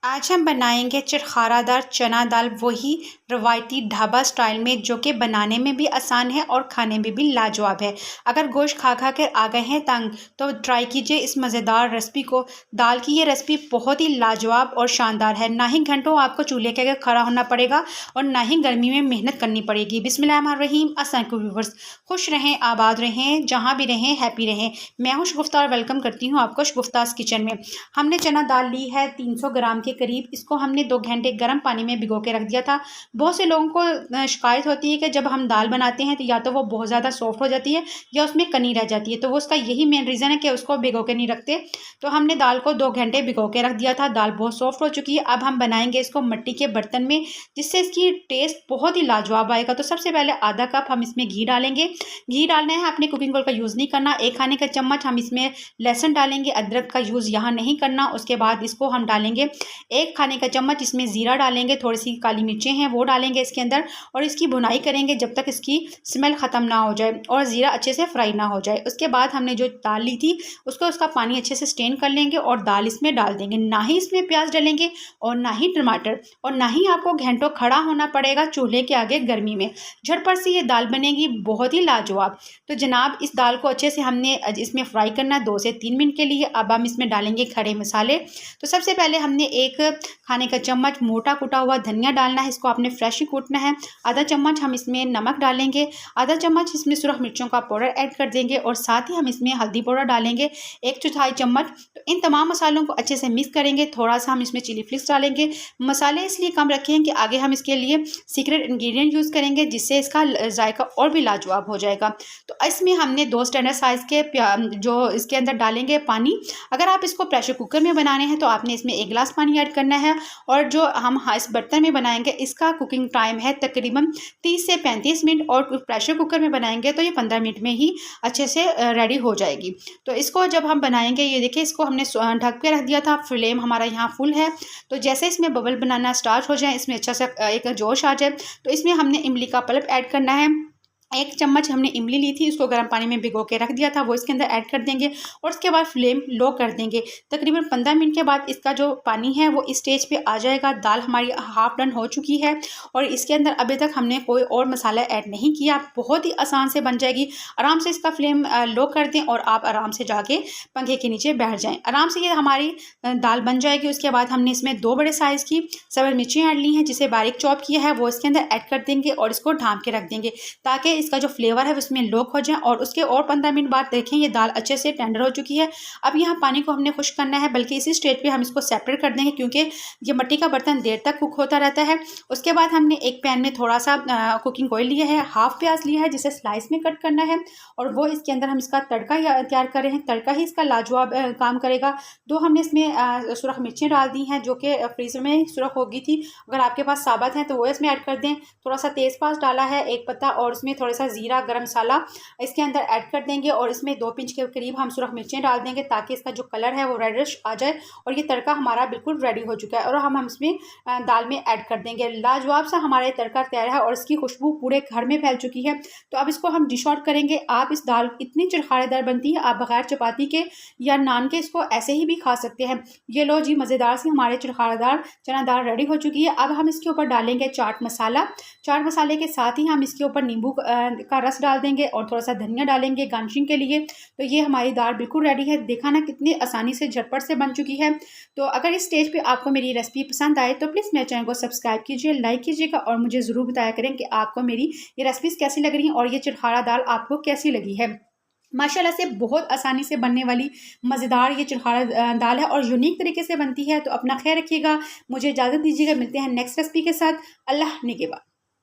आज हम बनाएंगे चरखारादार चना दाल, वही रवायती ढाबा स्टाइल में, जो कि बनाने में भी आसान है और खाने में भी लाजवाब है। अगर गोश्त खा खा कर आ गए हैं तंग, तो ट्राई कीजिए इस मज़ेदार रेसिपी को। दाल की ये रेसिपी बहुत ही लाजवाब और शानदार है। ना ही घंटों आपको चूल्हे के आगे खड़ा होना पड़ेगा और ना ही गर्मी में मेहनत करनी पड़ेगी। बिस्मिल्लाहिर्रहमानिर्रहीम। अस्सलाम वालेकुम व्यूअर्स, खुश रहें, आबाद रहें, जहाँ भी रहें हैप्पी रहें। मैं हूँ शगुफ्ता और वेलकम करती हूँ आपको शगुफ्तास किचन में। हमने चना दाल ली है 300 ग्राम के करीब। इसको हमने 2 घंटे गर्म पानी में भिगो के रख दिया था। बहुत से लोगों को शिकायत होती है कि जब हम दाल बनाते हैं तो या तो वो बहुत ज़्यादा सॉफ्ट हो जाती है या उसमें कनी रह जाती है, तो वो उसका यही मेन रीज़न है कि उसको भिगो के नहीं रखते। तो हमने दाल को 2 घंटे भिगो के रख दिया था। दाल बहुत सॉफ्ट हो चुकी है। अब हम बनाएंगे इसको मिट्टी के बर्तन में, जिससे इसकी टेस्ट बहुत ही लाजवाब आएगा। तो सबसे पहले आधा कप हम इसमें घी डालेंगे। घी डालना है, अपने कुकिंग ऑयल का यूज़ नहीं करना। 1 खाने का चम्मच हम इसमें लहसुन डालेंगे, अदरक का यूज़ यहाँ नहीं करना। उसके बाद इसको हम डालेंगे 1 खाने का चम्मच इसमें ज़ीरा डालेंगे, थोड़ी सी काली मिर्चें हैं वो डालेंगे इसके अंदर, और इसकी भुनाई करेंगे जब तक इसकी स्मेल ख़त्म ना हो जाए और ज़ीरा अच्छे से फ्राई ना हो जाए। उसके बाद हमने जो दाल ली थी उसका पानी अच्छे से स्टेन कर लेंगे और दाल इसमें डाल देंगे। ना ही इसमें प्याज डालेंगे और ना ही टमाटर, और ना ही आपको घंटों खड़ा होना पड़ेगा चूल्हे के आगे गर्मी में। झटपट से ये दाल बनेगी बहुत ही लाजवाब। तो जनाब, इस दाल को अच्छे से हमने इसमें फ्राई करना है 2 से 3 मिनट के लिए। अब हम इसमें डालेंगे खड़े मसाले। तो सबसे पहले हमने 1 खाने का चम्मच मोटा कुटा हुआ धनिया डालना है, इसको आपने फ्रेश ही कूटना है। आधा चम्मच हम इसमें नमक डालेंगे, आधा चम्मच इसमें सुरख मिर्चों का पाउडर ऐड कर देंगे और साथ ही हम इसमें हल्दी पाउडर डालेंगे 1/4 चम्मच। तो इन तमाम मसालों को अच्छे से मिक्स करेंगे। थोड़ा सा हम इसमें चिली फ्लेक्स डालेंगे। मसाले इसलिए कम रखे हैं कि आगे हम इसके लिए सीक्रेट इंग्रेडिएंट यूज़ करेंगे, जिससे इसका जायका और भी लाजवाब हो जाएगा। तो इसमें हमने 2 स्टैंडर्ड साइज़ के जो इसके अंदर डालेंगे पानी। अगर आप इसको प्रेशर कुकर में बनाने हैं तो आपने इसमें 1 गिलास पानी ऐड करना है, और जो हम इस बर्तन में बनाएंगे इसका कुकिंग टाइम है तकरीबन 30 से 35 मिनट, और प्रेशर कुकर में बनाएंगे तो ये 15 मिनट में ही अच्छे से रेडी हो जाएगी। तो इसको जब हम बनाएंगे, ये देखिए इसको हमने ढक के रख दिया था। फ्लेम हमारा यहाँ फुल है। तो जैसे इसमें बबल बनाना स्टार्ट हो जाए, इसमें अच्छा सा एक जोश आ जाए, तो इसमें हमने इमली का पल्प ऐड करना है। 1 चम्मच हमने इमली ली थी, उसको गर्म पानी में भिगो के रख दिया था, वो इसके अंदर ऐड कर देंगे और उसके बाद फ्लेम लो कर देंगे। तकरीबन 15 मिनट के बाद इसका जो पानी है वो इस स्टेज पे आ जाएगा। दाल हमारी हाफ डन हो चुकी है और इसके अंदर अभी तक हमने कोई और मसाला ऐड नहीं किया। बहुत ही आसान से बन जाएगी। आराम से इसका फ्लेम लो कर दें और आप आराम से जाके पंखे के नीचे बैठ जाएँ। आराम से ये हमारी दाल बन जाएगी। उसके बाद हमने इसमें 2 बड़े साइज़ की सब्ज़ मिर्चें ऐड ली हैं, जिसे बारीक चॉप किया है, वो इसके अंदर ऐड कर देंगे और इसको ढाँप के रख देंगे ताकि इसका जो फ्लेवर है उसमें लॉक हो जाए। और उसके और 15 मिनट बाद देखें ये दाल अच्छे से टेंडर हो चुकी है। अब यहाँ पानी को हमने खुश्क करना है, बल्कि इसी स्टेज पे हम इसको सेपरेट कर देंगे, क्योंकि ये मिट्टी का बर्तन देर तक कुक होता रहता है। उसके बाद हमने एक पैन में थोड़ा सा कुकिंग ऑयल लिया है, हाफ प्याज लिया है जिसे स्लाइस में कट करना है, और वो इसके अंदर हम इसका तड़का तैयार कर रहे हैं। तड़का ही इसका लाजवाब काम करेगा। 2 हमने इसमें सुरख मिर्चें डाल दी हैं, जो कि फ्रीजर में सुरख हो गई थी। अगर आपके पास साबुत हैं तो वो इसमें ऐड कर दें। थोड़ा सा तेज़पात डाला है, 1 पत्ता, और उसमें थोड़ा सा जीरा गरम मसाला इसके अंदर ऐड कर देंगे, और इसमें 2 पिंच के करीब हम सुरख मिर्चें डाल देंगे ताकि इसका जो कलर है वो रेडिश आ जाए। और ये तड़का हमारा बिल्कुल रेडी हो चुका है और हम इसमें दाल में ऐड कर देंगे। लाजवाब सा हमारा तड़का तैयार है और इसकी खुशबू पूरे घर में फैल चुकी है। तो अब इसको हम डिश आउट करेंगे। आप इस दाल इतनी चरखारेदार बनती है, आप बगैर चपाती के या नान के इसको ऐसे ही भी खा सकते हैं। ये लो जी, मज़ेदार सी हमारे चरखारेदार चना दाल रेडी हो चुकी है। अब हम इसके ऊपर डालेंगे चाट मसाला। चाट मसाले के साथ ही हम इसके ऊपर नींबू का रस डाल देंगे और थोड़ा सा धनिया डालेंगे गार्निशिंग के लिए। तो ये हमारी दाल बिल्कुल रेडी है। देखा ना कितनी आसानी से झटपट से बन चुकी है। तो अगर इस स्टेज पे आपको मेरी रेसिपी पसंद आए तो प्लीज़ मेरे चैनल को सब्सक्राइब कीजिए, लाइक कीजिएगा और मुझे ज़रूर बताया करें कि आपको मेरी ये रेसिपीज़ कैसी लग रही हैं और ये चरखारा दाल आपको कैसी लगी है। माशाल्लाह से बहुत आसानी से बनने वाली मज़ेदार ये चरखारा दाल है और यूनिक तरीके से बनती है। तो अपना ख्याल रखिएगा। मुझे इजाज़त दीजिएगा। मिलते हैं नेक्स्ट रेसिपी के साथ। अल्लाह निगहबान।